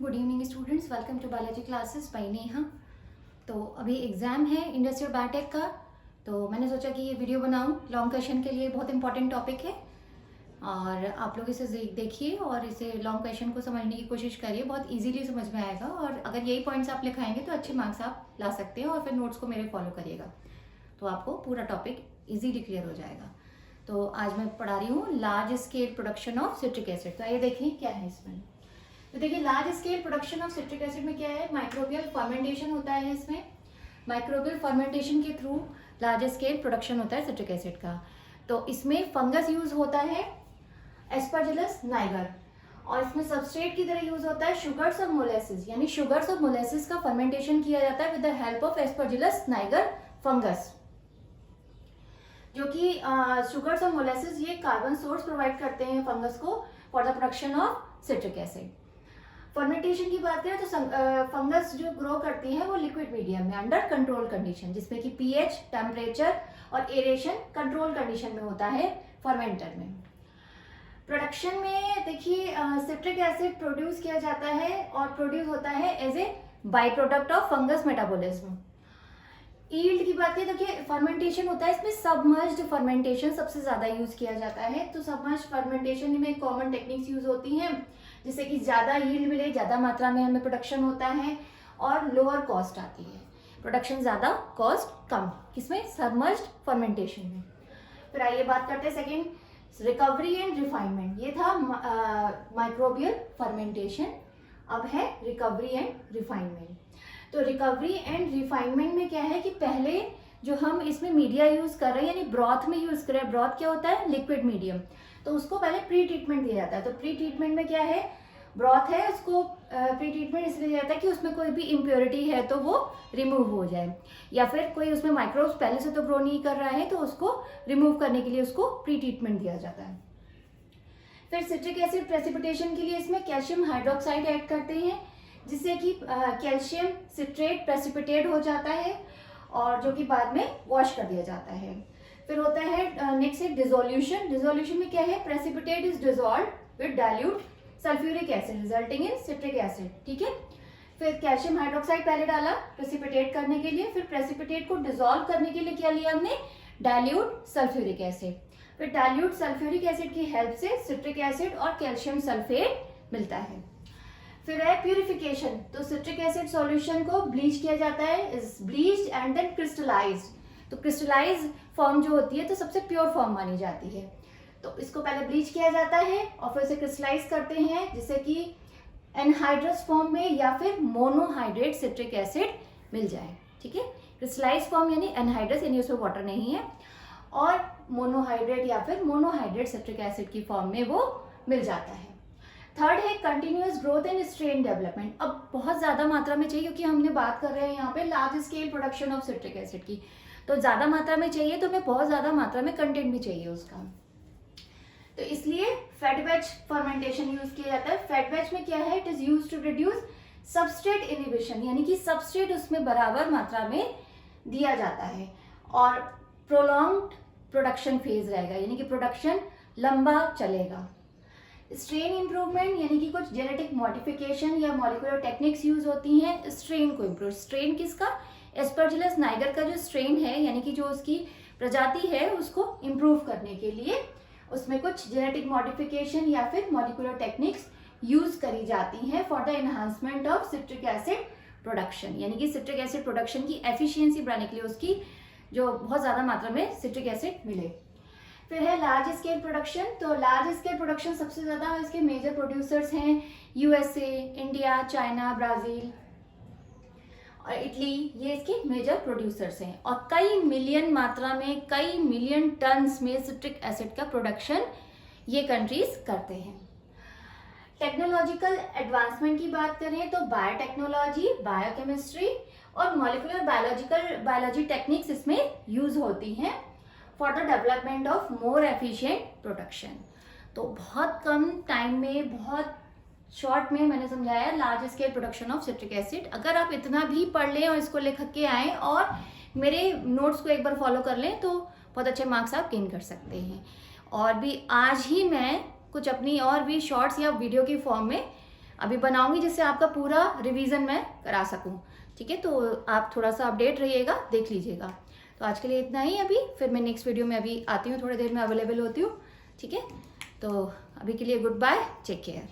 Good evening students, welcome to biology classes by Neha. तो अभी exam है इंडस्ट्रियल बायोटेक का, तो मैंने सोचा कि ये वीडियो बनाऊं। लॉन्ग क्वेश्चन के लिए बहुत इंपॉर्टेंट टॉपिक है और आप लोग इसे देखिए और इसे लॉन्ग क्वेश्चन को समझने की कोशिश करिए। बहुत इजीली समझ में आएगा और अगर यही पॉइंट्स आप लिखाएंगे तो अच्छे मार्क्स आप ला सकते हैं और फिर नोट्स को मेरे फॉलो करिएगा तो आपको पूरा टॉपिक इजीली क्लियर हो जाएगा। तो आज मैं पढ़ा रही हूँ large scale production of citric acid. तो आइए देखें क्या है इसमें। तो देखिए, large scale production of citric acid में क्या है, माइक्रोबियल फर्मेंटेशन होता है। इसमें माइक्रोबियल फर्मेंटेशन के थ्रू लार्ज स्केल प्रोडक्शन होता है सिट्रिक एसिड का। तो इसमें फंगस यूज होता है एस्परजिलस नाइगर और इसमें सबस्ट्रेट की तरह यूज होता है शुगर्स ऑफ मोलेसिस, यानी शुगर्स ऑफ मोलेसिस का फर्मेंटेशन किया जाता है with the help of Aspergillus Niger fungus, जो कि शुगर्स ऑफ मोलेसिस ये कार्बन सोर्स प्रोवाइड करते हैं फंगस को for the production of citric acid. Fermentation की बात करें तो फंगस जो ग्रो करती है वो लिक्विड मीडियम में अंडर कंट्रोल कंडीशन, जिसमें कि पीएच, टेम्परेचर और एरेशन कंट्रोल कंडीशन में होता है फर्मेंटर में। प्रोडक्शन में देखिए सिट्रिक एसिड प्रोड्यूस किया जाता है और प्रोड्यूस होता है as a by product of fungus metabolism. Yield की बात करें, देखिए फर्मेंटेशन होता है इसमें सबमर्ज्ड फर्मेंटेशन सबसे ज्यादा यूज किया जाता है। तो सबमर्ज्ड फर्मेंटेशन में कॉमन टेक्निक्स यूज होती हैं जिससे कि ज्यादा यील्ड मिले, ज्यादा मात्रा में हमें प्रोडक्शन होता है और लोअर कॉस्ट आती है। प्रोडक्शन ज्यादा, कॉस्ट कम, किसमें, सबमर्ज्ड फर्मेंटेशन में। फिर आइए बात करते हैं सेकेंड, रिकवरी एंड रिफाइनमेंट। ये था माइक्रोबियल फर्मेंटेशन, अब है रिकवरी एंड रिफाइनमेंट। तो रिकवरी एंड रिफाइनमेंट में क्या है कि पहले जो हम इसमें मीडिया यूज कर रहे हैं यानी ब्रॉथ में यूज कर रहे हैं, ब्रॉथ क्या होता है, लिक्विड मीडियम, तो उसको पहले प्री ट्रीटमेंट दिया जाता है। तो प्री ट्रीटमेंट में क्या है, ब्रॉथ है उसको प्री ट्रीटमेंट इसलिए दिया जाता है कि उसमें कोई भी इम्प्योरिटी है तो वो रिमूव हो जाए, या फिर कोई उसमें माइक्रोब्स पहले से तो ग्रो नहीं कर रहा है तो उसको रिमूव करने के लिए उसको प्री ट्रीटमेंट दिया जाता है। फिर सिट्रिक एसिड प्रेसिपिटेशन के लिए इसमें कैल्शियम हाइड्रोक्साइड ऐड करते हैं जिससे कि कैल्शियम सिट्रेट प्रेसिपिटेट हो जाता है और जो कि बाद में वॉश कर दिया जाता है। फिर होता है नेक्स्ट है डिसोल्यूशन। डिसोल्यूशन में क्या है, precipitate is dissolved with dilute sulphuric acid resulting in citric acid, ठीक है। फिर कैल्शियम हाइड्रोक्साइड पहले डाला प्रेसिपिटेट करने के लिए, फिर प्रेसिपिटेट को डिसॉल्व करने के लिए क्या लिया हमने, डाइल्यूट सल्फ्यूरिक एसिड। फिर डाइल्यूट सल्फ्यूरिक एसिड की हेल्प से सिट्रिक एसिड और कैल्शियम सल्फेट मिलता है। फिर है प्यूरिफिकेशन। तो सिट्रिक एसिड सॉल्यूशन को ब्लीच किया जाता है, is bleached and then crystallised. तो क्रिस्टलाइज फॉर्म जो होती है तो सबसे प्योर फॉर्म मानी जाती है। तो इसको पहले ब्लीच किया जाता है और फिर इसे क्रिस्टलाइज करते हैं जिससे कि एनहाइड्रस फॉर्म में या फिर मोनोहाइड्रेट सिट्रिक एसिड मिल जाए, ठीक है। क्रिस्टलाइज फॉर्म यानी एनहाइड्रस यानी उसमें वाटर नहीं है, और मोनोहाइड्रेट या फिर मोनोहाइड्रेट सिट्रिक एसिड की फॉर्म में वो मिल जाता है। थर्ड है continuous growth and strain development. अब बहुत ज्यादा मात्रा में चाहिए क्योंकि हमने बात कर रहे हैं यहाँ पे large scale production of citric acid की, तो ज्यादा मात्रा में चाहिए तो हमें बहुत ज्यादा मात्रा में कंटेंट भी चाहिए उसका। तो इसलिए फेड बैच फर्मेंटेशन यूज किया जाता है। फेड बैच में क्या है, it is use to reduce substrate inhibition, यानी कि सबस्ट्रेट उसमें बराबर मात्रा में दिया जाता है और प्रोलॉन्ग्ड प्रोडक्शन फेज रहेगा, यानी कि प्रोडक्शन लंबा चलेगा। स्ट्रेन इंप्रूवमेंट यानी कि कुछ जेनेटिक मॉडिफिकेशन या मॉलिक्यूलर टेक्निक्स यूज होती हैं स्ट्रेन को इम्प्रूव। स्ट्रेन किसका, एस्परजिलस नाइगर का जो स्ट्रेन है यानी कि जो उसकी प्रजाति है उसको इम्प्रूव करने के लिए उसमें कुछ जेनेटिक मॉडिफिकेशन या फिर मॉलिक्यूलर टेक्निक्स यूज करी जाती हैं for the enhancement of citric acid production, यानी कि सिट्रिक एसिड प्रोडक्शन की एफिशिएंसी बढ़ाने के लिए उसकी जो बहुत ज्यादा मात्रा में सिट्रिक एसिड मिले। फिर है लार्ज स्केल प्रोडक्शन। तो लार्ज स्केल प्रोडक्शन सबसे ज्यादा इसके मेजर प्रोड्यूसर्स हैं यूएसए, इंडिया, चाइना, ब्राजील और इटली, ये इसके मेजर प्रोड्यूसर्स हैं और कई मिलियन मात्रा में, कई मिलियन टन्स में सिट्रिक एसिड का प्रोडक्शन ये कंट्रीज करते हैं। टेक्नोलॉजिकल एडवांसमेंट की बात करें तो बायोटेक्नोलॉजी, बायोकेमिस्ट्री और मॉलिक्यूलर बायोलॉजी टेक्निक्स इसमें यूज होती हैं for the development of more efficient production. तो बहुत कम टाइम में, बहुत शॉर्ट में मैंने समझाया large scale production of citric acid. अगर आप इतना भी पढ़ लें और इसको लिख के आएँ और मेरे नोट्स को एक बार फॉलो कर लें तो बहुत अच्छे मार्क्स आप गेन कर सकते हैं। और भी आज ही मैं कुछ अपनी और भी शॉर्ट्स या वीडियो की फॉर्म में अभी बनाऊंगी जिससे आपका पूरा रिवीजन मैं करा सकूं। ठीक है, तो आप थोड़ा सा अपडेट रहिएगा, देख लीजिएगा। तो आज के लिए इतना ही अभी, फिर मैं नेक्स्ट वीडियो में अभी आती हूँ, थोड़ी देर में अवेलेबल होती हूँ। ठीक है, तो अभी के लिए गुड बाय, टेक केयर।